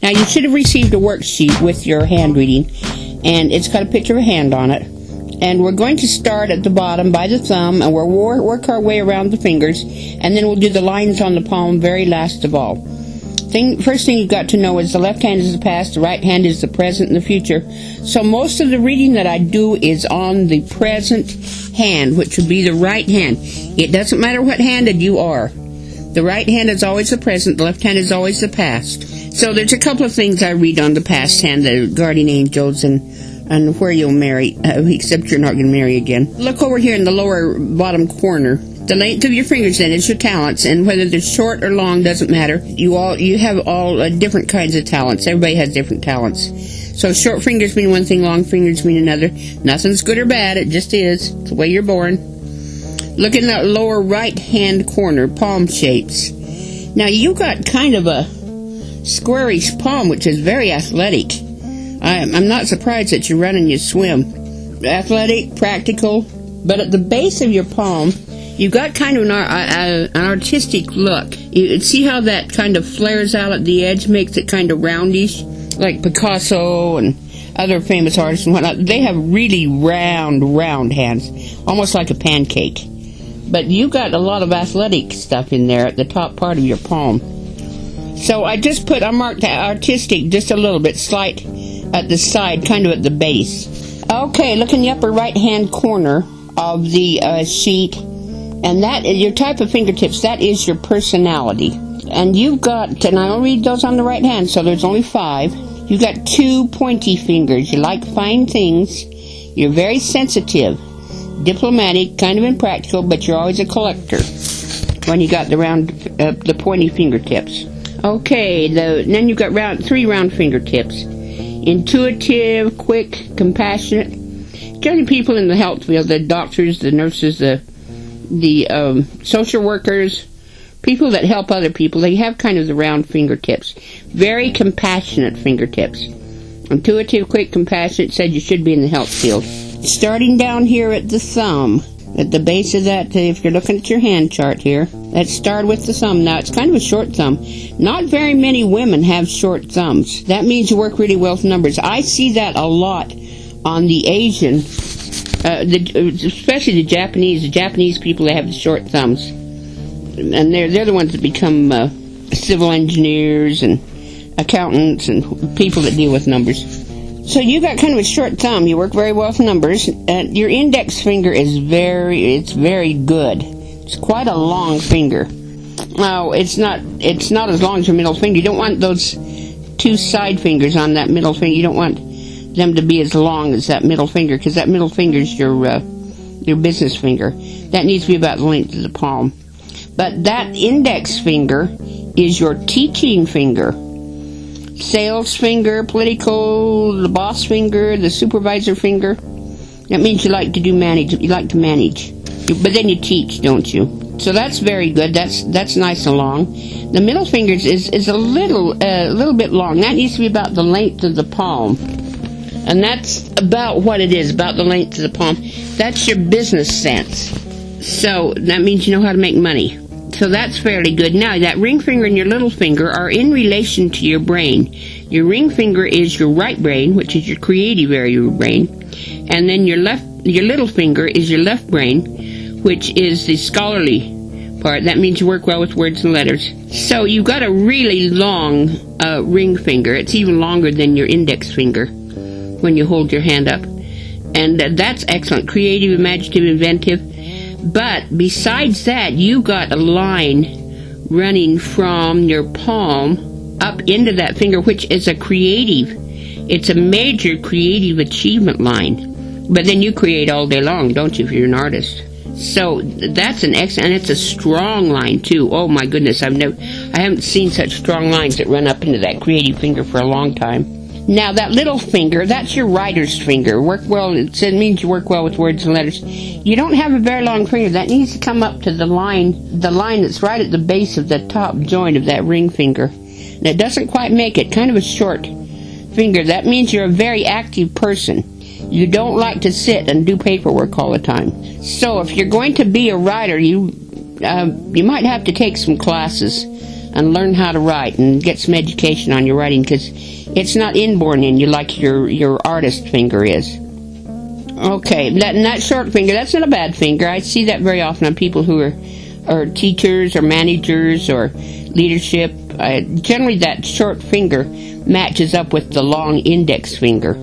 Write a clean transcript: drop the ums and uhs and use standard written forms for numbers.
Now, you should have received a worksheet with your hand reading, and it's got a picture of a hand on it. And we're going to start at the bottom by the thumb, and we'll work our way around the fingers, and then we'll do the lines on the palm very last of all. First thing you've got to know is the left hand is the past, the right hand is the present and the future. So most of the reading that I do is on the present hand, which would be the right hand. It doesn't matter what handed you are. The right hand is always the present, the left hand is always the past. So there's a couple of things I read on the past hand, the guardian angels and where you'll marry, except you're not going to marry again. Look over here in the lower bottom corner. The length of your fingers then is your talents, and whether they're short or long doesn't matter. You have all different kinds of talents. Everybody has different talents. So short fingers mean one thing, long fingers mean another. Nothing's good or bad, it just is. It's the way you're born. Look in that lower right hand corner, palm shapes. Now you got kind of a squarish palm, which is very athletic. I'm not surprised that you run and you swim. Athletic, practical, but at the base of your palm, you've got kind of an artistic look. You see how that kind of flares out at the edge, makes it kind of roundish, like Picasso and other famous artists and whatnot. They have really round hands, almost like a pancake. But you've got a lot of athletic stuff in there at the top part of your palm. So I marked artistic just a little bit, slight at the side, kind of at the base. Okay, look in the upper right-hand corner of the sheet, and that is your type of fingertips. That is your personality. And you've got, and I'll read those on the right hand, so there's only 5. You've got 2 pointy fingers. You like fine things. You're very sensitive, diplomatic, kind of impractical, but you're always a collector when you got the pointy fingertips. Okay, then you've got 3 round fingertips. Intuitive, quick, compassionate. Generally people in the health field, the doctors, the nurses, the social workers, people that help other people, they have kind of the round fingertips. Very compassionate fingertips. Intuitive, quick, compassionate, said you should be in the health field. Starting down here at the thumb, at the base of that, if you're looking at your hand chart here, let's start with the thumb. Now, it's kind of a short thumb. Not very many women have short thumbs. That means you work really well with numbers. I see that a lot on the Asian, especially the Japanese people that have the short thumbs. And they're the ones that become civil engineers and accountants and people that deal with numbers. So you got kind of a short thumb. You work very well with numbers. Your index finger is very good. It's quite a long finger. Now, it's not as long as your middle finger. You don't want those 2 side fingers on that middle finger. You don't want them to be as long as that middle finger, because that middle finger is your business finger. That needs to be about the length of the palm. But that index finger is your teaching finger. Sales finger, political, the boss finger, the supervisor finger. That means you like to manage. You like to manage. But then you teach, don't you? So that's very good. That's nice and long. The middle finger is a little bit long. That needs to be about the length of the palm. And that's about what it is, about the length of the palm. That's your business sense. So that means you know how to make money. So that's fairly good. Now, that ring finger and your little finger are in relation to your brain. Your ring finger is your right brain, which is your creative area of your brain. And then your little finger is your left brain, which is the scholarly part. That means you work well with words and letters. So you've got a really long ring finger. It's even longer than your index finger when you hold your hand up. And that's excellent. Creative, imaginative, inventive. But besides that, you got a line running from your palm up into that finger, which is it's a major creative achievement line. But then you create all day long, don't you, if you're an artist? So that's an excellent, and it's a strong line too. Oh my goodness, I haven't seen such strong lines that run up into that creative finger for a long time. Now, that little finger, that's your writer's finger. It means you work well with words and letters. You don't have a very long finger. That needs to come up to the line that's right at the base of the top joint of that ring finger. And it doesn't quite make it. Kind of a short finger. That means you're a very active person. You don't like to sit and do paperwork all the time. So if you're going to be a writer, you you might have to take some classes and learn how to write and get some education on your writing, because it's not inborn in you like your artist finger is. Okay, that short finger, that's not a bad finger. I see that very often on people who are teachers or managers or leadership. Generally, that short finger matches up with the long index finger.